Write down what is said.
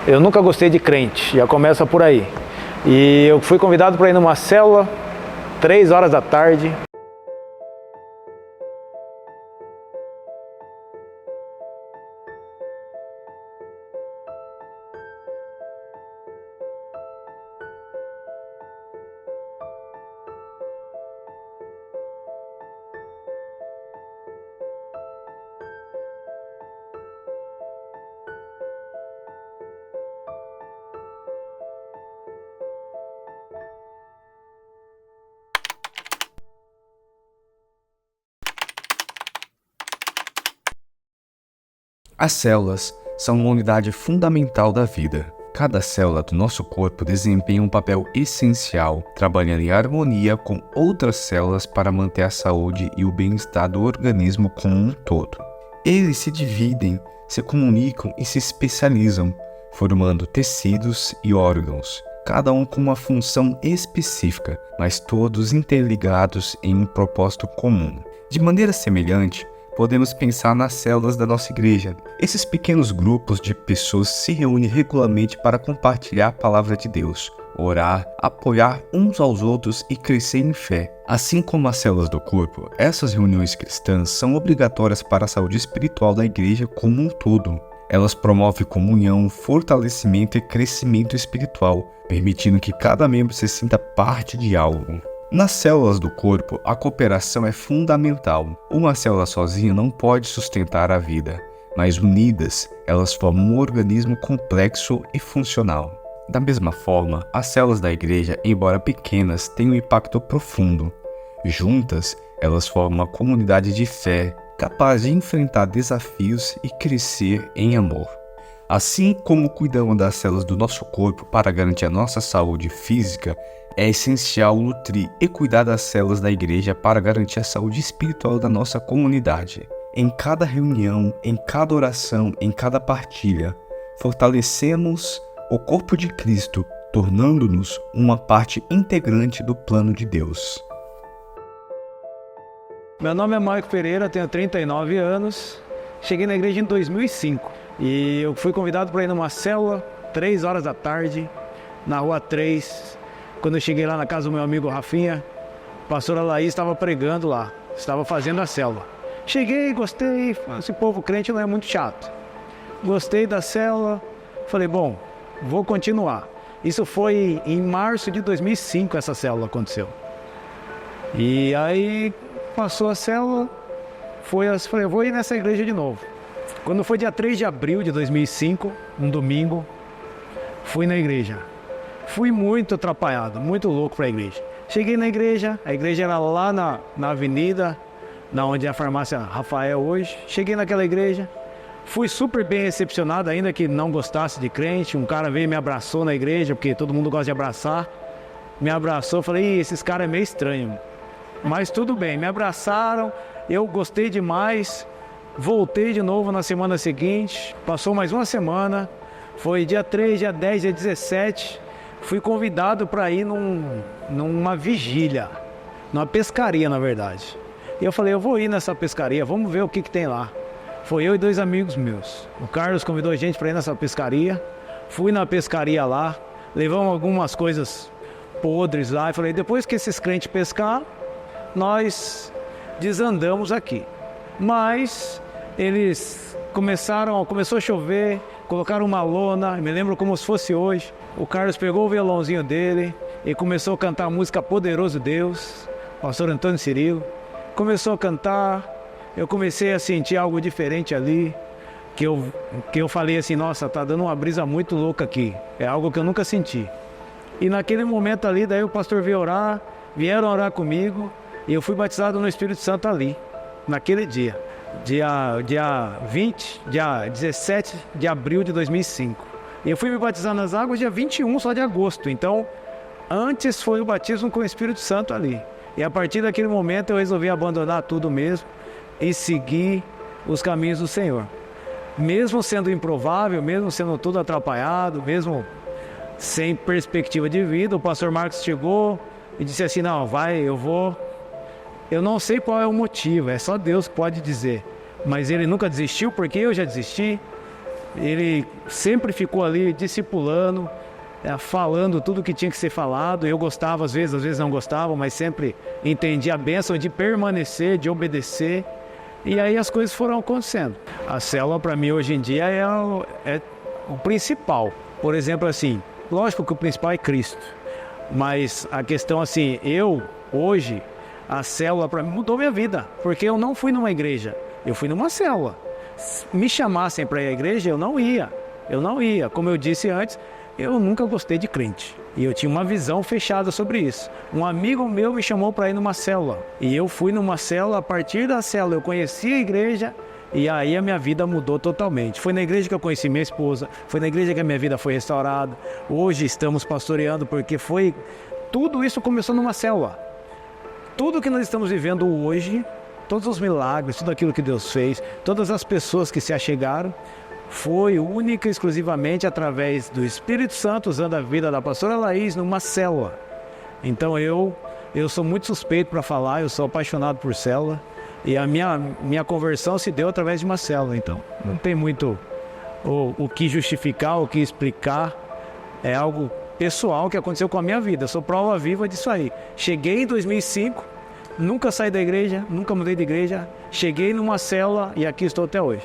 Eu nunca gostei de crente, já começa por aí. E eu fui convidado para ir numa célula, 3 horas da tarde. As células são uma unidade fundamental da vida. Cada célula do nosso corpo desempenha um papel essencial, trabalhando em harmonia com outras células para manter a saúde e o bem-estar do organismo como um todo. Eles se dividem, se comunicam e se especializam, formando tecidos e órgãos, cada um com uma função específica, mas todos interligados em um propósito comum. De maneira semelhante, podemos pensar nas células da nossa igreja. Esses pequenos grupos de pessoas se reúnem regularmente para compartilhar a palavra de Deus, orar, apoiar uns aos outros e crescer em fé. Assim como as células do corpo, essas reuniões cristãs são obrigatórias para a saúde espiritual da igreja como um todo. Elas promovem comunhão, fortalecimento e crescimento espiritual, permitindo que cada membro se sinta parte de algo. Nas células do corpo, a cooperação é fundamental. Uma célula sozinha não pode sustentar a vida, mas unidas, elas formam um organismo complexo e funcional. Da mesma forma, as células da igreja, embora pequenas, têm um impacto profundo. Juntas, elas formam uma comunidade de fé, capaz de enfrentar desafios e crescer em amor. Assim como cuidamos das células do nosso corpo para garantir a nossa saúde física, é essencial nutrir e cuidar das células da igreja para garantir a saúde espiritual da nossa comunidade. Em cada reunião, em cada oração, em cada partilha, fortalecemos o corpo de Cristo, tornando-nos uma parte integrante do plano de Deus. Meu nome é Marco Pereira, tenho 39 anos, cheguei na igreja em 2005 e eu fui convidado para ir numa célula, 3 horas da tarde, na Rua 3. Quando eu cheguei lá na casa do meu amigo Rafinha, a pastora Laís estava pregando lá, estava fazendo a célula. Cheguei, gostei, esse povo crente não é muito chato. Gostei da célula, falei, bom, vou continuar. Isso foi em março de 2005, essa célula aconteceu. E aí passou a célula, falei, vou ir nessa igreja de novo. Quando foi dia 3 de abril de 2005, um domingo, fui na igreja. Fui muito atrapalhado, muito louco para a igreja. Cheguei na igreja, a igreja era lá na avenida, onde é a farmácia Rafael hoje. Cheguei naquela igreja, fui super bem recepcionado, ainda que não gostasse de crente. Um cara veio e me abraçou na igreja, porque todo mundo gosta de abraçar. Me abraçou, falei, esses caras é meio estranho. Mas tudo bem, me abraçaram, eu gostei demais. Voltei de novo na semana seguinte, passou mais uma semana. Foi dia 3, dia 10, dia 17... Fui convidado para ir numa vigília, numa pescaria, na verdade. E eu falei, eu vou ir nessa pescaria, vamos ver o que tem lá. Foi eu e 2 amigos meus. O Carlos convidou a gente para ir nessa pescaria. Fui na pescaria lá, levamos algumas coisas podres lá. E falei, depois que esses crentes pescar, nós desandamos aqui. Mas eles começou a chover, colocaram uma lona, me lembro como se fosse hoje. O Carlos pegou o violãozinho dele e começou a cantar a música Poderoso Deus, pastor Antônio Cirilo. Começou a cantar, eu comecei a sentir algo diferente ali, que eu falei assim, nossa, tá dando uma brisa muito louca aqui, é algo que eu nunca senti. E naquele momento ali, daí o pastor veio orar, vieram orar comigo, e eu fui batizado no Espírito Santo ali, naquele dia, dia 17 de abril de 2005. Eu fui me batizar nas águas dia 21 só de agosto, então antes foi o batismo com o Espírito Santo ali. E a partir daquele momento eu resolvi abandonar tudo mesmo e seguir os caminhos do Senhor. Mesmo sendo improvável, mesmo sendo tudo atrapalhado, mesmo sem perspectiva de vida, o pastor Marcos chegou e disse assim, não, vai, eu vou. Eu não sei qual é o motivo, é só Deus que pode dizer. Mas ele nunca desistiu, porque eu já desisti. ele sempre ficou ali discipulando, falando tudo que tinha que ser falado. Eu gostava às vezes não gostava, mas sempre entendi a bênção de permanecer, de obedecer. E aí as coisas foram acontecendo. A célula para mim hoje em dia é o principal. Por exemplo, assim, lógico que o principal é Cristo, mas a questão assim, hoje, a célula para mim mudou minha vida, porque eu não fui numa igreja, eu fui numa célula. Se me chamassem para ir à igreja, eu não ia. Como eu disse antes, eu nunca gostei de crente. E eu tinha uma visão fechada sobre isso. Um amigo meu me chamou para ir numa célula. E eu fui numa célula, a partir da célula eu conheci a igreja e aí a minha vida mudou totalmente. Foi na igreja que eu conheci minha esposa, foi na igreja que a minha vida foi restaurada. Hoje estamos pastoreando porque tudo isso começou numa célula. Tudo que nós estamos vivendo hoje, todos os milagres, tudo aquilo que Deus fez, todas as pessoas que se achegaram, foi única e exclusivamente através do Espírito Santo, usando a vida da pastora Laís numa célula. Então eu sou muito suspeito para falar, eu sou apaixonado por célula. E a minha conversão se deu através de uma célula, então. Não tem muito o que justificar, o que explicar. É algo pessoal que aconteceu com a minha vida. Eu sou prova viva disso aí. Cheguei em 2005, nunca saí da igreja, nunca mudei de igreja. Cheguei numa célula e aqui estou até hoje.